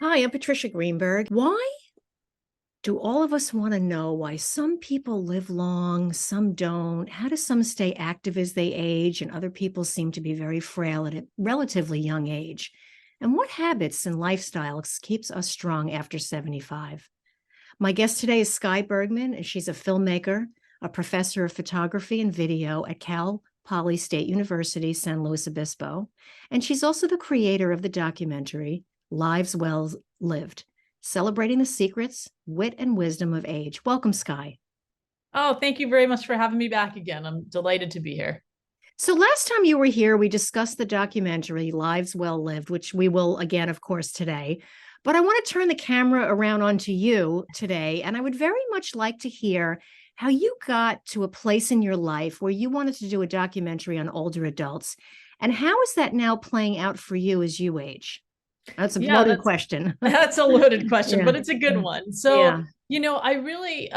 Hi, I'm Patricia Greenberg. Why do all of us want to know why some people live long, some don't? How do some stay active as they age, and other people seem to be very frail at a relatively young age? And what habits and lifestyles keeps us strong after 75? My guest today is Sky Bergman, and she's a filmmaker, a professor of photography and video at Cal Poly State University, San Luis Obispo. And she's also the creator of the documentary Lives Well Lived, celebrating the secrets, wit, and wisdom of age. Welcome, Sky. Oh, thank you very much for having me back again. I'm delighted to be here. So last time you were here, we discussed the documentary Lives Well Lived, which we will again, of course, today. But I want to turn the camera around onto you today, and I would very much like to hear how you got to a place in your life where you wanted to do a documentary on older adults, and how is that now playing out for you as you age? That's a Yeah, loaded that's question. that's a loaded question, Yeah. but it's a good one. So, Yeah. I really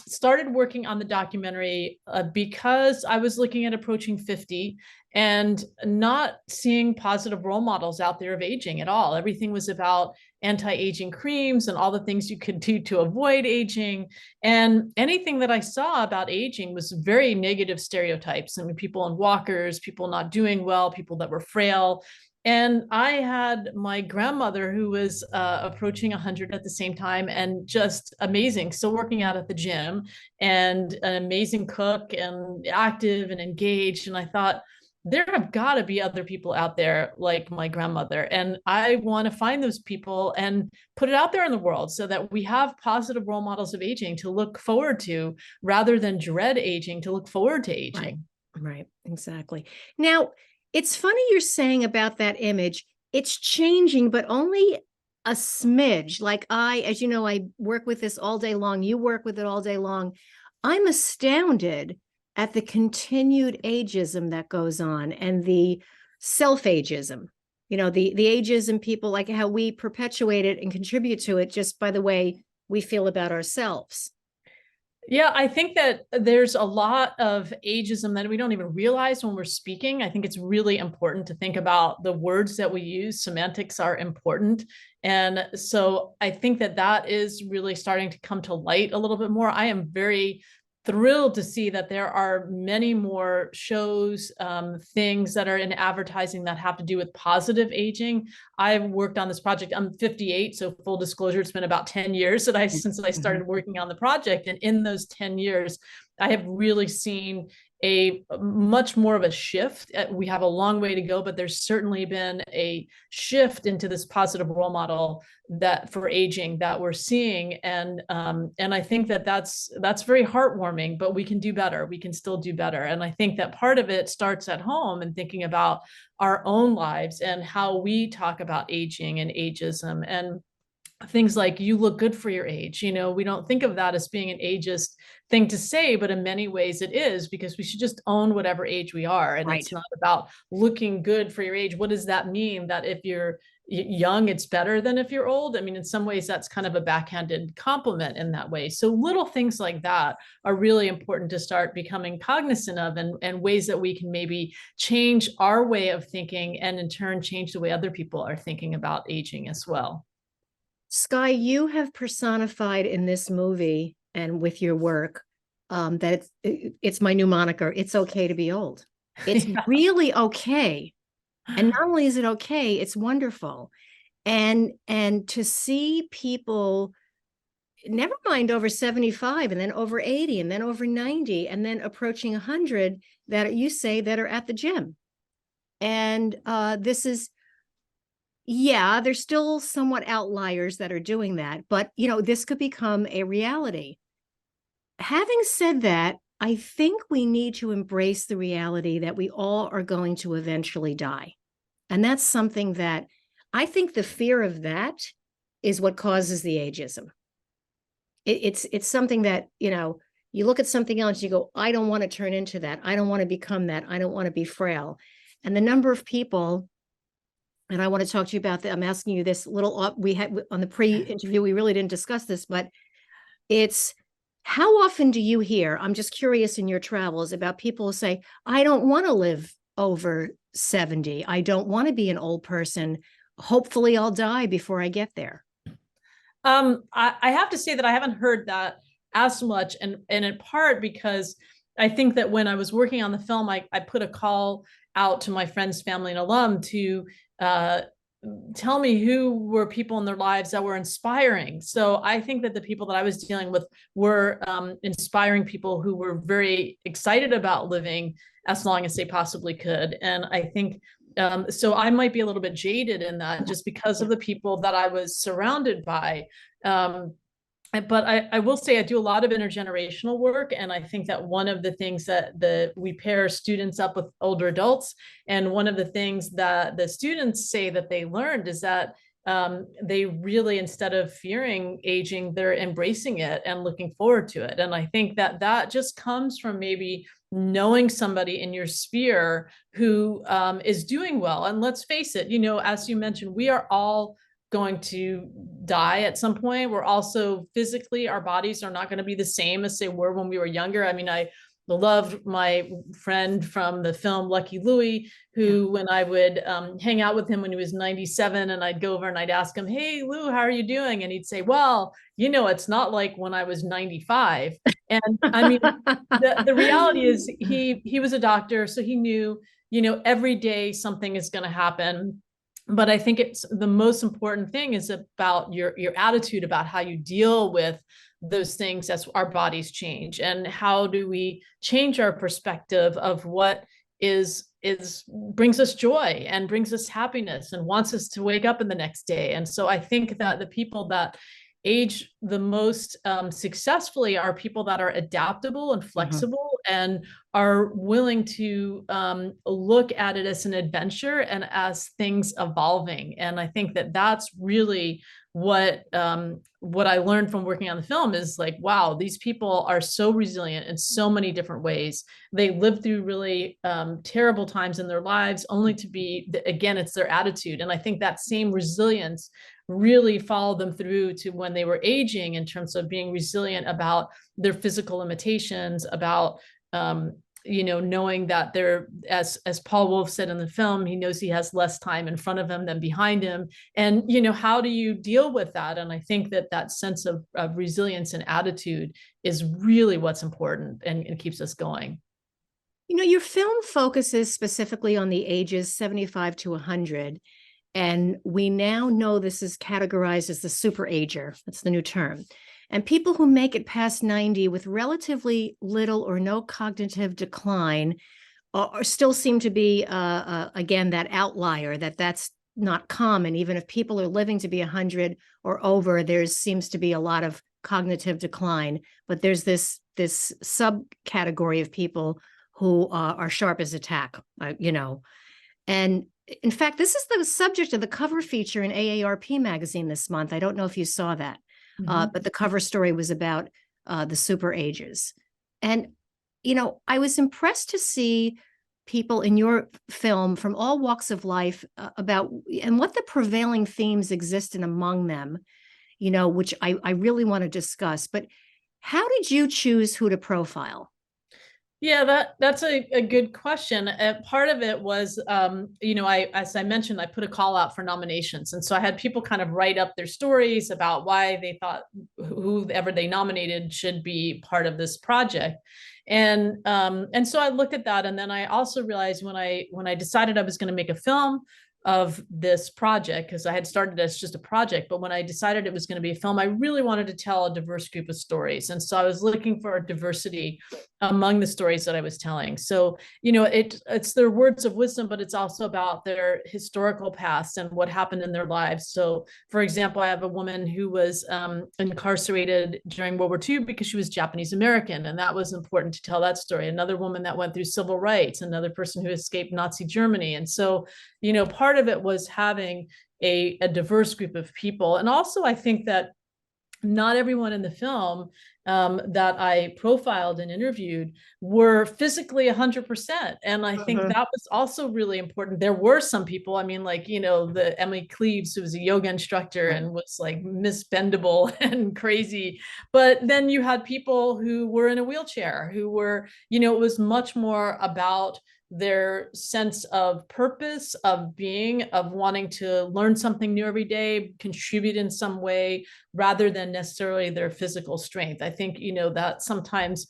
started working on the documentary because I was looking at approaching 50 and not seeing positive role models out there of aging at all. Everything was about anti-aging creams and all the things you could do to avoid aging. And anything that I saw about aging was very negative stereotypes. I mean, people in walkers, people not doing well, people that were frail. And I had my grandmother who was approaching 100 at the same time and just amazing, still working out at the gym and an amazing cook and active and engaged. And I thought, there have got to be other people out there like my grandmother. And I want to find those people and put it out there in the world so that we have positive role models of aging to look forward to rather than dread aging, to look forward to Right, aging. right, exactly. Now, it's funny you're saying about that image. It's changing, but only a smidge. Like as you know, I work with this all day long. You work with it all day long. I'm astounded at the continued ageism that goes on and the self-ageism. The ageism people, like how we perpetuate it and contribute to it just by the way we feel about ourselves. Yeah, I think that there's a lot of ageism that we don't even realize when we're speaking. I think it's really important to think about the words that we use. Semantics are important. And so I think that that is really starting to come to light a little bit more. I am very thrilled to see that there are many more shows, things that are in advertising that have to do with positive aging. I've worked on this project. I'm 58, so full disclosure, it's been about 10 years since I Mhm. started working on the project. And in those 10 years, I have really seen a much more of a shift. We have a long way to go, but there's certainly been a shift into this positive role model that for aging that we're seeing, and I think that that's very heartwarming. But we can do better. We can still do better, and I think that part of it starts at home and thinking about our own lives and how we talk about aging and ageism and things like you look good for your age. We don't think of that as being an ageist thing to say, but in many ways it is, because we should just own whatever age we are. And Right. it's not about looking good for your age. What does that mean? That if you're young, it's better than if you're old? I mean, in some ways, that's kind of a backhanded compliment in that way. So little things like that are really important to start becoming cognizant of, and ways that we can maybe change our way of thinking and in turn change the way other people are thinking about aging as well. Sky, you have personified in this movie and with your work that it's my new moniker. It's okay to be old. It's Yeah. really okay. And not only is it okay, it's wonderful. And to see people, never mind over 75 and then over 80 and then over 90 and then approaching 100 that you say that are at the gym. And this is, yeah, there's still somewhat outliers that are doing that, but this could become a reality. Having said that, I think we need to embrace the reality that we all are going to eventually die. And that's something that I think the fear of that is what causes the ageism. It's something that, you look at something else, you go, I don't want to turn into that. I don't want to become that. I don't want to be frail. And the number of people, and I want to talk to you about that. I'm asking you this little, we had on the pre-interview, we really didn't discuss this, but it's how often do you hear, I'm just curious in your travels about people who say, I don't want to live over 70. I don't want to be an old person. Hopefully I'll die before I get there. I have to say that I haven't heard that as much, and in part because I think that when I was working on the film, I put a call out to my friends, family, and alum to uh, tell me who were people in their lives that were inspiring. So I think that the people that I was dealing with were inspiring people who were very excited about living as long as they possibly could. And I think so I might be a little bit jaded in that just because of the people that I was surrounded by. Um, but I will say I do a lot of intergenerational work, and I think that one of the things that we pair students up with older adults, and one of the things that the students say that they learned is that they really, instead of fearing aging, they're embracing it and looking forward to it. And I think that that just comes from maybe knowing somebody in your sphere who is doing well. And let's face it, as you mentioned, we are all going to die at some point. We're also physically, our bodies are not going to be the same as they were when we were younger. I mean, I loved my friend from the film Lucky Louie, who, when I would hang out with him when he was 97, and I'd go over and I'd ask him, "Hey, Lou, how are you doing?" And he'd say, "Well, it's not like when I was 95." And I mean, the reality is he was a doctor, so he knew, every day something is going to happen. But I think it's the most important thing is about your attitude about how you deal with those things as our bodies change, and how do we change our perspective of what is brings us joy and brings us happiness and wants us to wake up in the next day. And so I think that the people that age the most successfully are people that are adaptable and flexible and are willing to look at it as an adventure and as things evolving. And I think that that's really what I learned from working on the film is like, wow, these people are so resilient in so many different ways. They live through really terrible times in their lives, only to be, again, it's their attitude. And I think that same resilience really followed them through to when they were aging, in terms of being resilient about their physical limitations, about knowing that they're, as Paul Wolf said in the film, he knows he has less time in front of him than behind him. And how do you deal with that? And I think that that sense of resilience and attitude is really what's important, and keeps us going. Your film focuses specifically on the ages 75 to 100. And we now know this is categorized as the super ager. That's the new term. And people who make it past 90 with relatively little or no cognitive decline still seem to be, again, that outlier, that's not common. Even if people are living to be 100 or over, there seems to be a lot of cognitive decline. But there's this subcategory of people who are sharp as a tack, And in fact, this is the subject of the cover feature in AARP magazine this month. I don't know if you saw that, but the cover story was about the super ages. And, I was impressed to see people in your film from all walks of life about, and what the prevailing themes exist in among them, which I really want to discuss. But how did you choose who to profile? Yeah, that's a good question. Part of it was, as I mentioned, I put a call out for nominations. And so I had people kind of write up their stories about why they thought whoever they nominated should be part of this project. And so I looked at that. And then I also realized when I decided I was going to make a film of this project, because I had started as just a project, but when I decided it was going to be a film, I really wanted to tell a diverse group of stories. And so I was looking for a diversity among the stories that I was telling. So, it's their words of wisdom, but it's also about their historical past and what happened in their lives. So, for example, I have a woman who was incarcerated during World War II because she was Japanese American, and that was important to tell that story. Another woman that went through civil rights, another person who escaped Nazi Germany. And so, part of it was having a diverse group of people. And also, I think that not everyone in the film that I profiled and interviewed were physically 100%. And I think that was also really important. There were some people, I mean, like, the Emily Cleaves, who was a yoga instructor and was like Miss Bendable and crazy. But then you had people who were in a wheelchair, who were, it was much more about their sense of purpose, of being, of wanting to learn something new every day, contribute in some way, rather than necessarily their physical strength. I think, that sometimes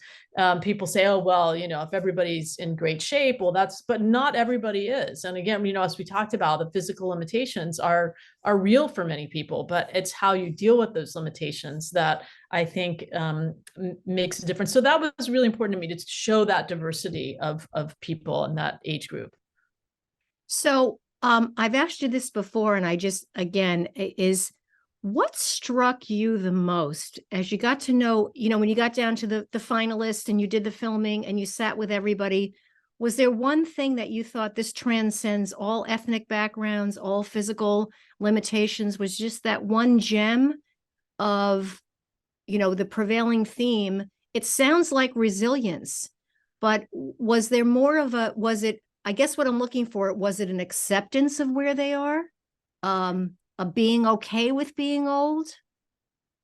people say, oh, well, if everybody's in great shape, well, but not everybody is. And again, as we talked about, the physical limitations are real for many people, but it's how you deal with those limitations that I think makes a difference. So that was really important to me, to show that diversity of people in that age group. So I've asked you this before, and I just, again, is what struck you the most as you got to know, when you got down to the finalists and you did the filming and you sat with everybody, was there one thing that you thought this transcends all ethnic backgrounds, all physical limitations, was just that one gem of, the prevailing theme? It sounds like resilience, but was there more of I guess what I'm looking for, was it an acceptance of where they are? A being okay with being old?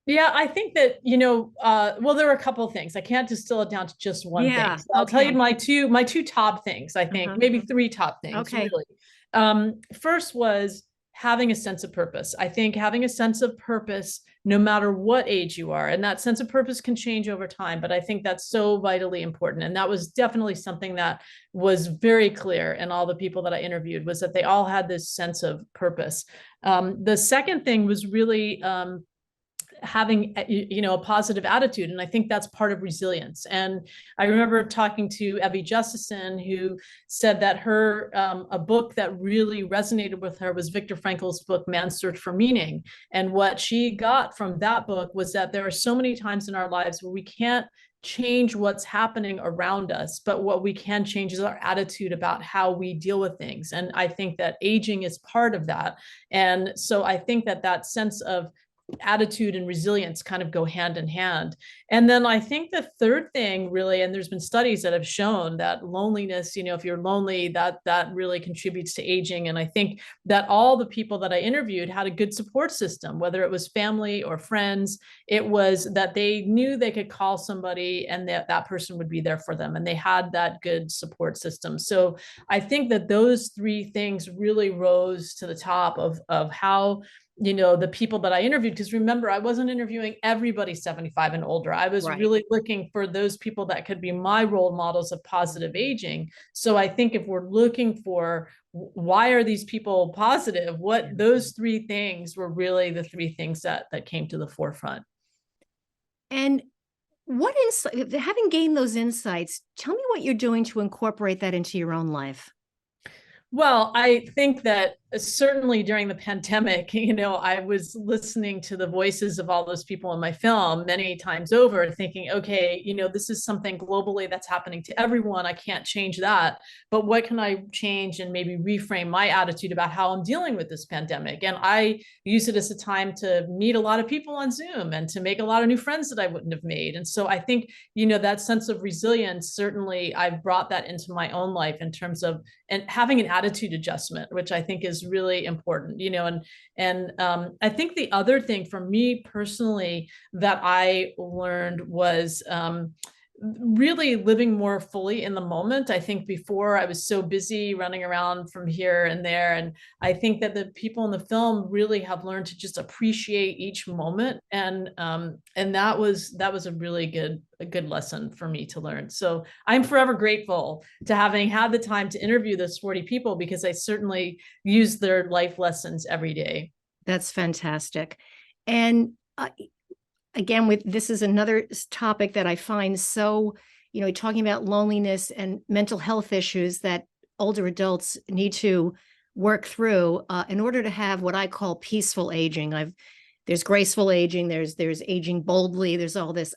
Yeah, I think that, well, there are a couple of things. I can't distill it down to just one thing. Yeah. So I'll tell you Okay. my two top things, I think, maybe three top things, Okay. really. First was having a sense of purpose. I think having a sense of purpose, no matter what age you are, and that sense of purpose can change over time, but I think that's so vitally important. And that was definitely something that was very clear in all the people that I interviewed, was that they all had this sense of purpose. The second thing was really having a positive attitude, and I think that's part of resilience. And I remember talking to Evie Justison, who said that her a book that really resonated with her was Viktor Frankl's book Man's Search for Meaning. And what she got from that book was that there are so many times in our lives where we can't change what's happening around us, but what we can change is our attitude about how we deal with things. And I think that aging is part of that. And so I think that that sense of attitude and resilience kind of go hand in hand. And then I think the third thing, really, and there's been studies that have shown that loneliness, if you're lonely, that really contributes to aging. And I think that all the people that I interviewed had a good support system, whether it was family or friends. It was that they knew they could call somebody and that person would be there for them, and they had that good support system. So I think that those three things really rose to the top of how the people that I interviewed, because remember, I wasn't interviewing everybody 75 and older. I was really looking for those people that could be my role models of positive aging. So I think if we're looking for why are these people positive, those three things were really the three things that came to the forefront. And what insight, having gained those insights, tell me what you're doing to incorporate that into your own life. Well, I think that certainly during the pandemic, I was listening to the voices of all those people in my film many times over, thinking, okay, this is something globally that's happening to everyone. I can't change that. But what can I change and maybe reframe my attitude about how I'm dealing with this pandemic? And I use it as a time to meet a lot of people on Zoom and to make a lot of new friends that I wouldn't have made. And so I think, that sense of resilience, certainly I've brought that into my own life in terms of and having an attitude adjustment, which I think is really important, and I think the other thing for me personally that I learned was really living more fully in the moment. I think before I was so busy running around from here and there, and I think that the people in the film really have learned to just appreciate each moment, and that was a really good lesson for me to learn. So I'm forever grateful to having had the time to interview those 40 people, because I certainly use their life lessons every day. That's fantastic. And again, this is another topic that I find so, talking about loneliness and mental health issues that older adults need to work through in order to have what I call peaceful aging. There's graceful aging, there's aging boldly, there's all this.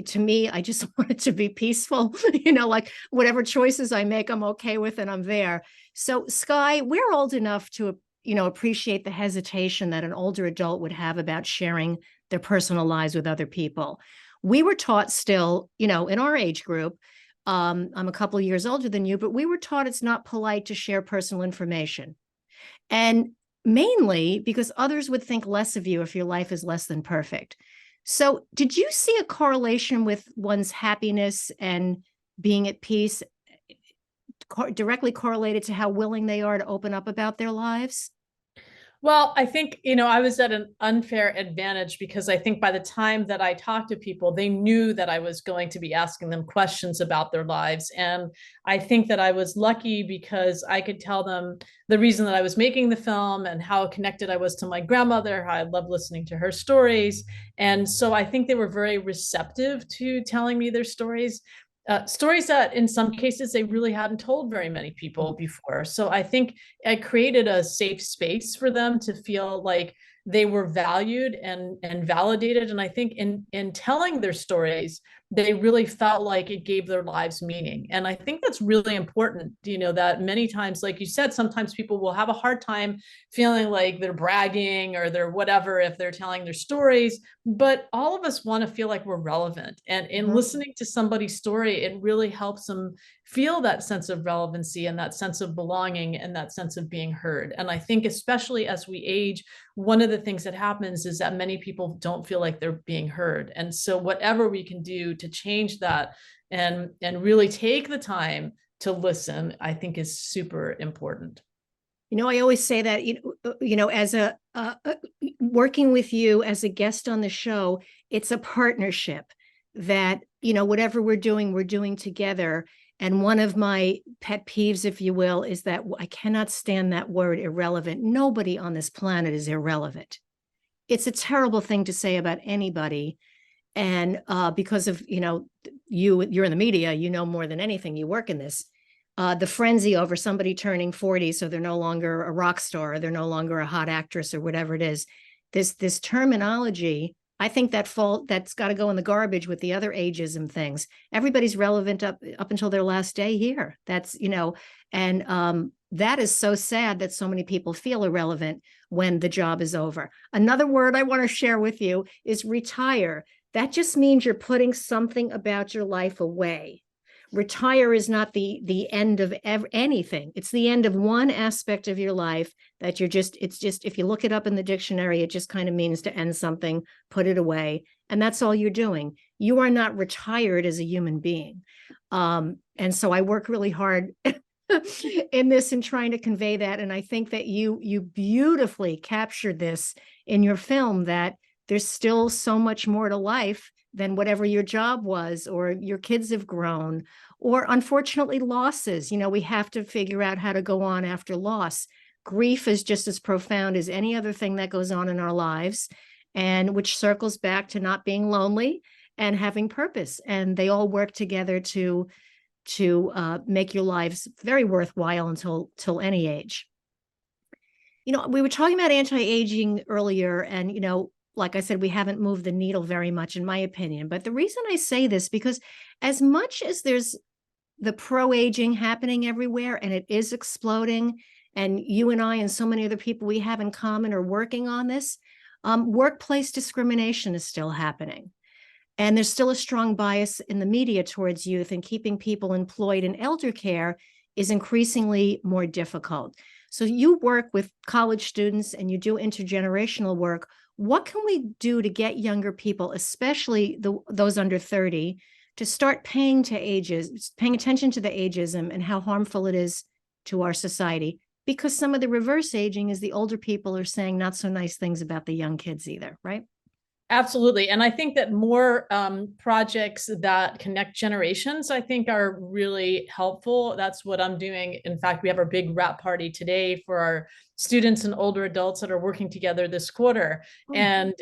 To me, I just want it to be peaceful, like whatever choices I make, I'm okay with, and I'm there. So Sky, we're old enough to, appreciate the hesitation that an older adult would have about sharing their personal lives with other people. We were taught still, in our age group, I'm a couple of years older than you, but we were taught it's not polite to share personal information. And mainly because others would think less of you if your life is less than perfect. So did you see a correlation with one's happiness and being at peace directly correlated to how willing they are to open up about their lives? Well, I think, I was at an unfair advantage because I think by the time that I talked to people, they knew that I was going to be asking them questions about their lives. And I think that I was lucky because I could tell them the reason that I was making the film and how connected I was to my grandmother, how I loved listening to her stories. And so I think they were very receptive to telling me their stories. Stories that in some cases they really hadn't told very many people before. So I think I created a safe space for them to feel like they were valued and validated. And I think in telling their stories, they really felt like it gave their lives meaning. And I think that's really important, that many times, like you said, sometimes people will have a hard time feeling like they're bragging or they're whatever if they're telling their stories. But all of us want to feel like we're relevant. And in listening to somebody's story, it really helps them feel that sense of relevancy and that sense of belonging and that sense of being heard. And I think especially as we age, one of the things that happens is that many people don't feel like they're being heard. And so whatever we can do to change that and really take the time to listen, I think is super important. I always say that, as working with you as a guest on the show, it's a partnership that, whatever we're doing together. And one of my pet peeves, if you will, is that I cannot stand that word irrelevant. Nobody on this planet is irrelevant. It's a terrible thing to say about anybody. And because of, you're in the media, more than anything, you work in this. The frenzy over somebody turning 40, so they're no longer a rock star, or they're no longer a hot actress, or whatever it is. This terminology, I think that's got to go in the garbage with the other ageism things. Everybody's relevant up until their last day here. That's, and that is so sad that so many people feel irrelevant when the job is over. Another word I want to share with you is retire. That just means you're putting something about your life away. Retire is not the end of anything. It's the end of one aspect of your life that it's just, if you look it up in the dictionary, it just kind of means to end something, put it away. And that's all you're doing. You are not retired as a human being. And so I work really hard in this and trying to convey that. And I think that you beautifully captured this in your film, that there's still so much more to life than whatever your job was, or your kids have grown, or unfortunately losses. We have to figure out how to go on after loss. Grief is just as profound as any other thing that goes on in our lives, and which circles back to not being lonely and having purpose. And they all work together to make your lives very worthwhile till any age. We were talking about anti-aging earlier, and like I said, we haven't moved the needle very much, in my opinion. But the reason I say this, because as much as there's the pro-aging happening everywhere, and it is exploding, and you and I and so many other people we have in common are working on this, workplace discrimination is still happening. And there's still a strong bias in the media towards youth, and keeping people employed in elder care is increasingly more difficult. So you work with college students and you do intergenerational work. What can we do to get younger people, especially those under 30, to start paying attention to the ageism and how harmful it is to our society? Because some of the reverse aging is the older people are saying not so nice things about the young kids either, right? Absolutely. And I think that more projects that connect generations, I think, are really helpful. That's what I'm doing. In fact, we have our big wrap party today for our students and older adults that are working together this quarter. And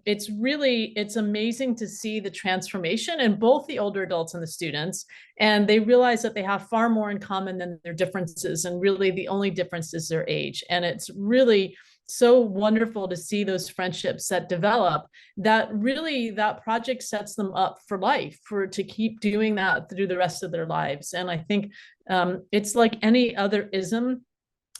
it's amazing to see the transformation in both the older adults and the students. And they realize that they have far more in common than their differences. And really the only difference is their age. And it's really so wonderful to see those friendships that develop, that really that project sets them up for life, to keep doing that through the rest of their lives. And I think it's like any other ism.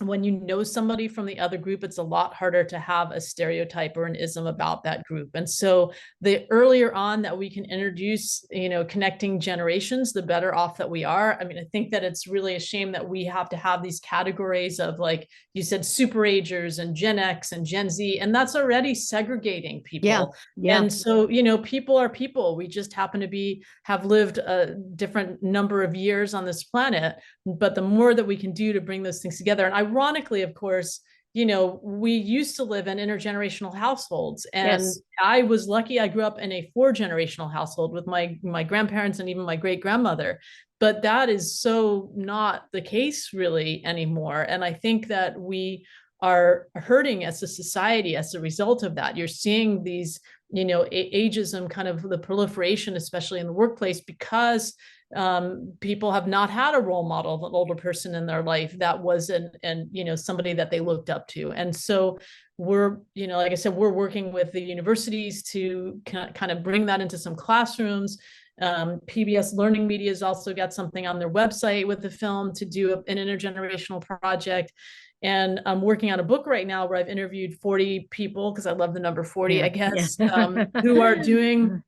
when you know somebody from the other group, it's a lot harder to have a stereotype or an ism about that group. And so the earlier on that we can introduce, connecting generations, the better off that we are. I mean, I think that it's really a shame that we have to have these categories of, like you said, super agers and Gen X and Gen Z, and that's already segregating Yeah. people. Yeah. And so, people are people. We just happen to have lived a different number of years on this planet. But the more that we can do to bring those things together, and ironically, of course, we used to live in intergenerational households, and Yes. I was lucky. I grew up in a 4-generational household with my grandparents and even my great grandmother. But that is so not the case really anymore. And I think that we are hurting as a society as a result of that. You're seeing these, ageism, kind of the proliferation, especially in the workplace, because people have not had a role model of an older person in their life that was somebody that they looked up to. And so we're, like I said, we're working with the universities to kind of bring that into some classrooms. PBS Learning Media has also got something on their website with the film to do an intergenerational project. And I'm working on a book right now where I've interviewed 40 people, because I love the number 40, Yeah. I guess, Yeah. who are doing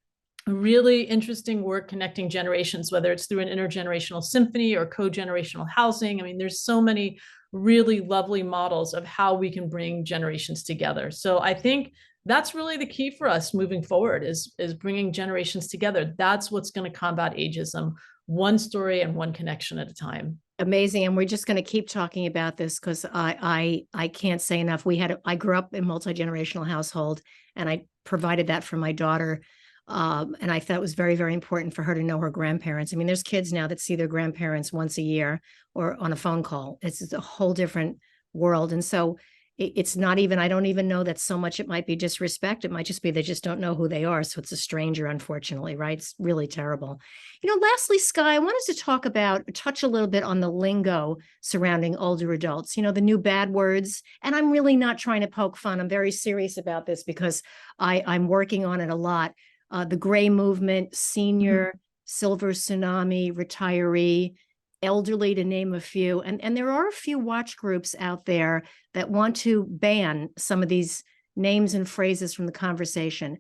really interesting work connecting generations, whether it's through an intergenerational symphony or co-generational housing. I mean, there's so many really lovely models of how we can bring generations together. So I think that's really the key for us moving forward, is bringing generations together. That's what's going to combat ageism, one story and one connection at a time. Amazing. And we're just going to keep talking about this because I can't say enough. I grew up in a multi-generational household, and I provided that for my daughter. And I thought it was very, very important for her to know her grandparents. I mean, there's kids now that see their grandparents once a year or on a phone call. It's a whole different world. And so it's not even, I don't even know that so much it might be disrespect. It might just be they just don't know who they are. So it's a stranger, unfortunately, right? It's really terrible. Lastly, Sky, I wanted to touch a little bit on the lingo surrounding older adults, the new bad words. And I'm really not trying to poke fun. I'm very serious about this because I'm working on it a lot. The gray movement, senior, silver tsunami, retiree, elderly, to name a few. And there are a few watch groups out there that want to ban some of these names and phrases from the conversation.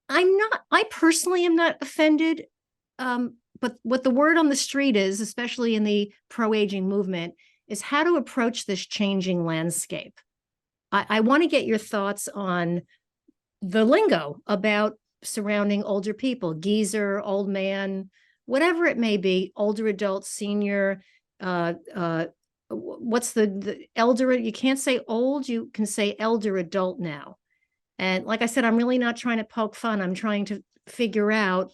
I personally am not offended. But what the word on the street is, especially in the pro-aging movement, is how to approach this changing landscape. I want to get your thoughts on the lingo about surrounding older people, geezer, old man, whatever it may be, older adult, senior, what's the elder? You can't say old, you can say elder adult now. And like I said, I'm really not trying to poke fun. I'm trying to figure out,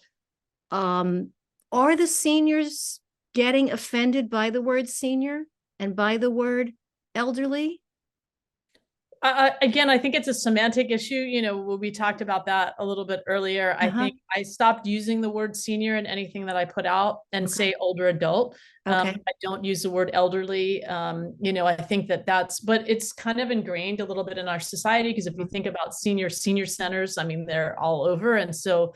are the seniors getting offended by the word senior and by the word elderly? Again, I think it's a semantic issue. We talked about that a little bit earlier. I think I stopped using the word senior in anything that I put out and say older adult. Okay. I don't use the word elderly. I think but it's kind of ingrained a little bit in our society, because if you think about senior centers, I mean, they're all over. And so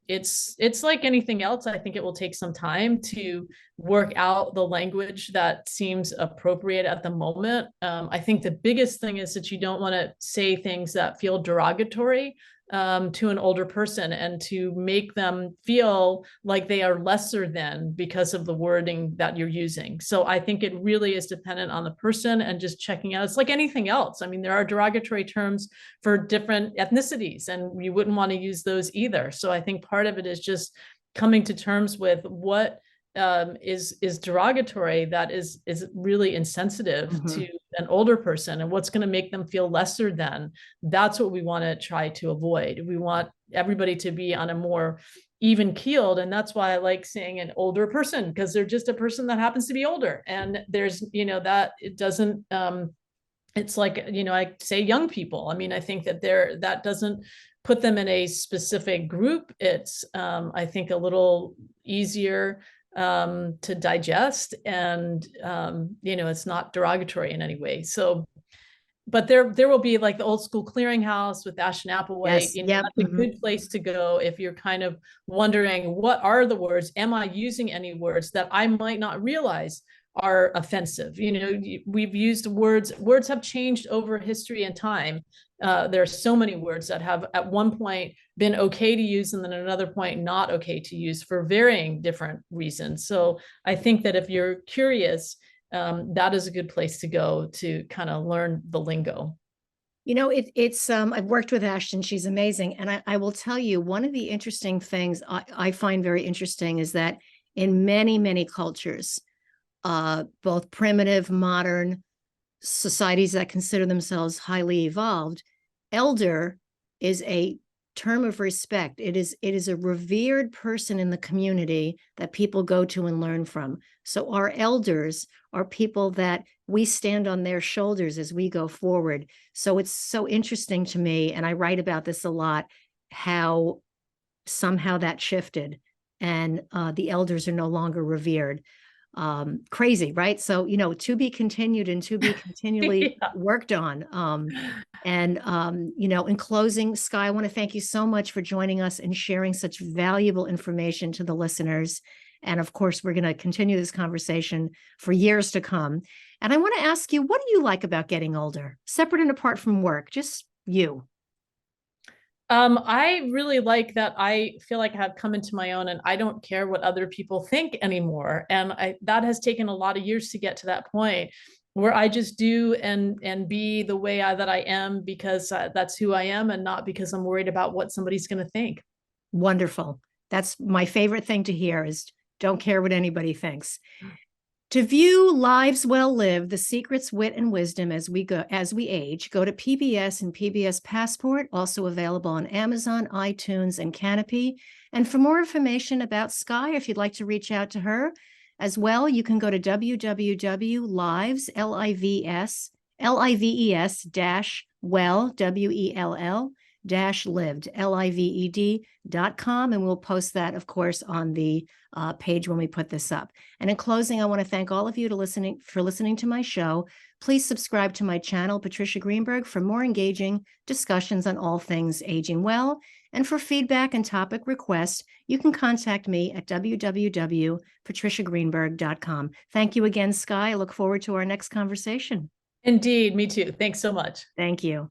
it's like anything else. I think it will take some time to work out the language that seems appropriate at the moment. I think the biggest thing is that you don't want to say things that feel derogatory to an older person, and to make them feel like they are lesser than because of the wording that you're using. So I think it really is dependent on the person, and just checking out. It's like anything else. I mean, there are derogatory terms for different ethnicities, and you wouldn't want to use those either. So I think part of it is just coming to terms with what is derogatory, that is really insensitive to an older person, and what's going to make them feel lesser than. That's what we want to try to avoid. We want everybody to be on a more even keeled, and that's why I like saying an older person, because they're just a person that happens to be older. And there's that it doesn't it's like, I say young people. I mean, I think that doesn't put them in a specific group. It's I think a little easier to digest, and it's not derogatory in any way. So, but there will be like the old school clearinghouse with Ashton Applewhite. Yes. Yep. That's a good place to go if you're kind of wondering, what are the words? Am I using any words that I might not realize are offensive. You know, we've used words have changed over history and time. There are so many words that have at one point been okay to use and then at another point not okay to use for varying different reasons. So I think that if you're curious, that is a good place to go to kind of learn the lingo. You know, it's I've worked with Ashton. She's amazing. And I will tell you, one of the interesting things I find very interesting is that in many, many cultures, both primitive, modern societies that consider themselves highly evolved, elder is a term of respect. It is a revered person in the community that people go to and learn from. So our elders are people that we stand on their shoulders as we go forward. So it's so interesting to me, and I write about this a lot, how somehow that shifted and the elders are no longer revered. Crazy, right? So, to be continued and to be continually Yeah. worked on. In closing, Sky, I want to thank you so much for joining us and sharing such valuable information to the listeners. And of course, we're going to continue this conversation for years to come. And I want to ask you, what do you like about getting older, separate and apart from work? Just you. I really like that I feel like I have come into my own and I don't care what other people think anymore. And that has taken a lot of years to get to that point where I just do and be the way that I am because that's who I am and not because I'm worried about what somebody's going to think. Wonderful. That's my favorite thing to hear is don't care what anybody thinks. To view lives well lived, the secrets, wit, and wisdom as we age, go to PBS and PBS Passport, also available on Amazon, iTunes, and Canopy. And for more information about Sky, if you'd like to reach out to her as well, you can go to www.lives, L-I-V-E-S dash well, W-E-L-L dash lived, lived.com. And we'll post that, of course, on the page when we put this up. And in closing, I want to thank all of you for listening to my show. Please subscribe to my channel, Patricia Greenberg, for more engaging discussions on all things aging well. And for feedback and topic requests, you can contact me at www.patriciagreenberg.com. Thank you again, Sky. I look forward to our next conversation. Indeed, me too. Thanks so much. Thank you.